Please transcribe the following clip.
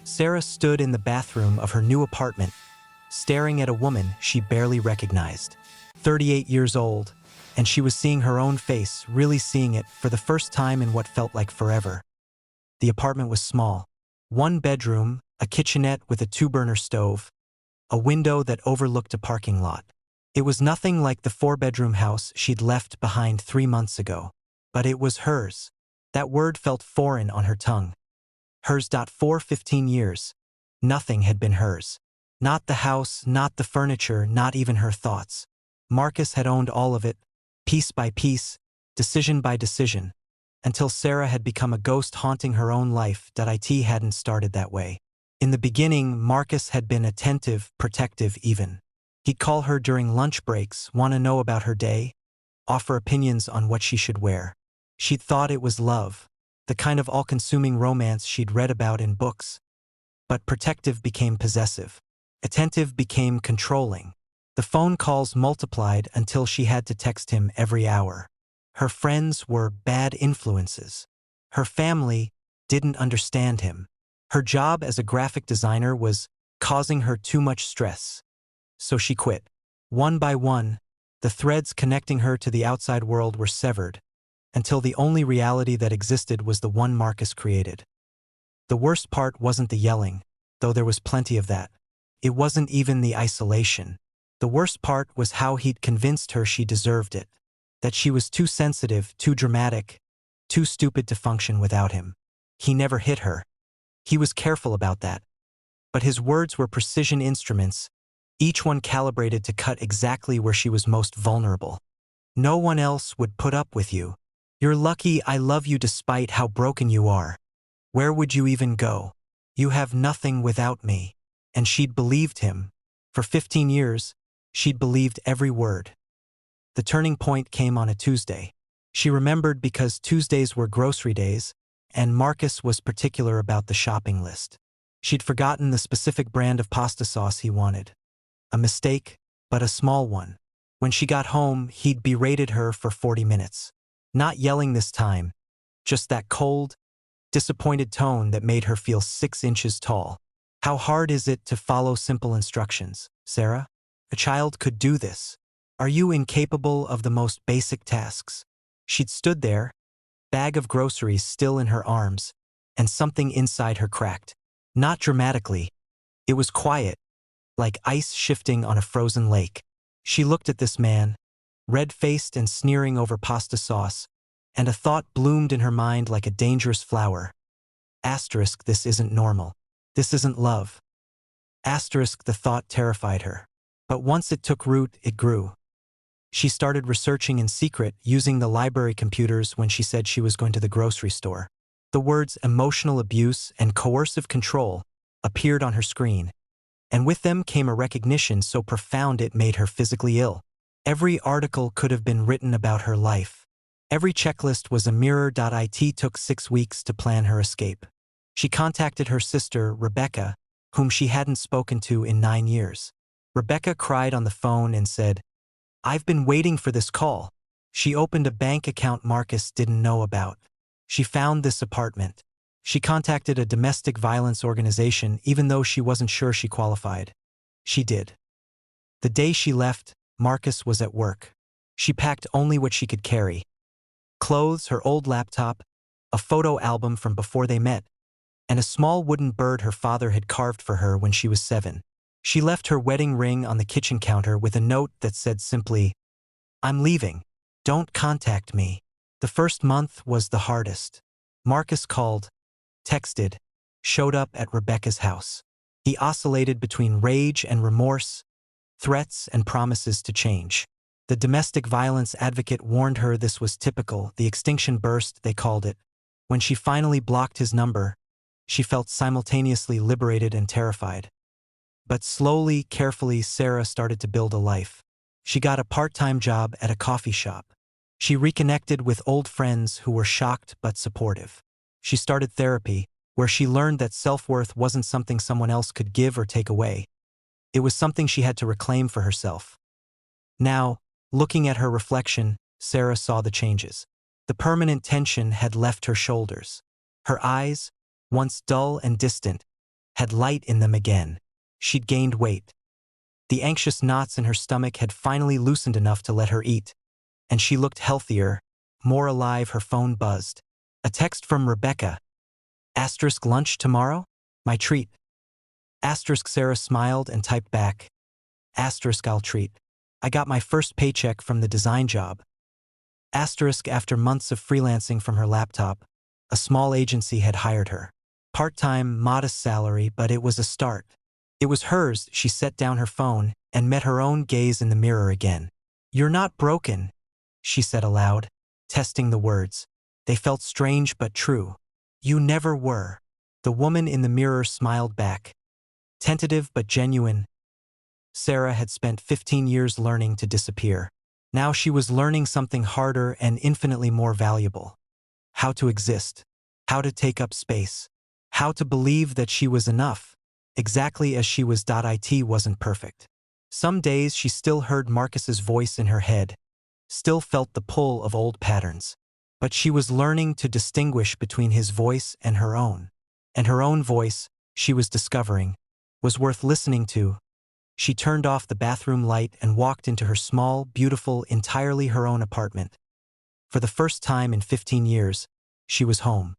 Sarah stood in the bathroom of her new apartment, staring at a woman she barely recognized. 38 years old, and she was seeing her own face, really seeing it for the first time in what felt like forever. The apartment was small. One bedroom, a kitchenette with a two-burner stove, a window that overlooked a parking lot. It was nothing like the four-bedroom house she'd left behind 3 months ago, but it was hers. That word felt foreign on her tongue. Hers. For 15 years, nothing had been hers. Not the house, not the furniture, not even her thoughts. Marcus had owned all of it, piece by piece, decision by decision, until Sarah had become a ghost haunting her own life. It hadn't started that way. In the beginning, Marcus had been attentive, protective even. He'd call her during lunch breaks, want to know about her day, offer opinions on what she should wear. She'd thought it was love, the kind of all-consuming romance she'd read about in books. But protective became possessive. Attentive became controlling. The phone calls multiplied until she had to text him every hour. Her friends were bad influences. Her family didn't understand him. Her job as a graphic designer was causing her too much stress. So she quit. One by one, the threads connecting her to the outside world were severed, until the only reality that existed was the one Marcus created. The worst part wasn't the yelling, though there was plenty of that. It wasn't even the isolation. The worst part was how he'd convinced her she deserved it, that she was too sensitive, too dramatic, too stupid to function without him. He never hit her. He was careful about that. But his words were precision instruments, each one calibrated to cut exactly where she was most vulnerable. No one else would put up with you. You're lucky I love you despite how broken you are. Where would you even go? You have nothing without me. And she'd believed him. For 15 years, she'd believed every word. The turning point came on a Tuesday. She remembered because Tuesdays were grocery days, and Marcus was particular about the shopping list. She'd forgotten the specific brand of pasta sauce he wanted. A mistake, but a small one. When she got home, he'd berated her for 40 minutes. Not yelling this time, just that cold, disappointed tone that made her feel 6 inches tall. How hard is it to follow simple instructions, Sarah? A child could do this. Are you incapable of the most basic tasks? She'd stood there, bag of groceries still in her arms, and something inside her cracked. Not dramatically. It was quiet, like ice shifting on a frozen lake. She looked at this man, red-faced and sneering over pasta sauce, and a thought bloomed in her mind like a dangerous flower. Asterisk, this isn't normal. This isn't love. Asterisk, the thought terrified her. But once it took root, it grew. She started researching in secret, using the library computers when she said she was going to the grocery store. The words emotional abuse and coercive control appeared on her screen, and with them came a recognition so profound it made her physically ill. Every article could have been written about her life. Every checklist was a mirror. It took 6 weeks to plan her escape. She contacted her sister, Rebecca, whom she hadn't spoken to in 9 years. Rebecca cried on the phone and said, "I've been waiting for this call." She opened a bank account Marcus didn't know about. She found this apartment. She contacted a domestic violence organization even though she wasn't sure she qualified. She did. The day she left, Marcus was at work. She packed only what she could carry. Clothes, her old laptop, a photo album from before they met, and a small wooden bird her father had carved for her when she was 7. She left her wedding ring on the kitchen counter with a note that said simply, "I'm leaving. Don't contact me." The first month was the hardest. Marcus called, texted, showed up at Rebecca's house. He oscillated between rage and remorse, threats and promises to change. The domestic violence advocate warned her this was typical, the extinction burst, they called it. When she finally blocked his number, she felt simultaneously liberated and terrified. But slowly, carefully, Sarah started to build a life. She got a part-time job at a coffee shop. She reconnected with old friends who were shocked but supportive. She started therapy, where she learned that self-worth wasn't something someone else could give or take away. It was something she had to reclaim for herself. Now, looking at her reflection, Sarah saw the changes. The permanent tension had left her shoulders. Her eyes, once dull and distant, had light in them again. She'd gained weight. The anxious knots in her stomach had finally loosened enough to let her eat, and she looked healthier, more alive. Her phone buzzed. A text from Rebecca. Asterisk lunch tomorrow? My treat. Asterisk Sarah smiled and typed back. Asterisk I'll treat. I got my first paycheck from the design job. Asterisk after months of freelancing from her laptop, a small agency had hired her. Part-time, modest salary, but it was a start. It was hers. She set down her phone and met her own gaze in the mirror again. You're not broken, she said aloud, testing the words. They felt strange but true. You never were. The woman in the mirror smiled back. Tentative but genuine. Sarah had spent 15 years learning to disappear. Now she was learning something harder and infinitely more valuable. How to exist. How to take up space. How to believe that she was enough, exactly as she was. It wasn't perfect. Some days she still heard Marcus's voice in her head, still felt the pull of old patterns. But she was learning to distinguish between his voice and her own. And her own voice, she was discovering, was worth listening to. She turned off the bathroom light and walked into her small, beautiful, entirely her own apartment. For the first time in 15 years, she was home.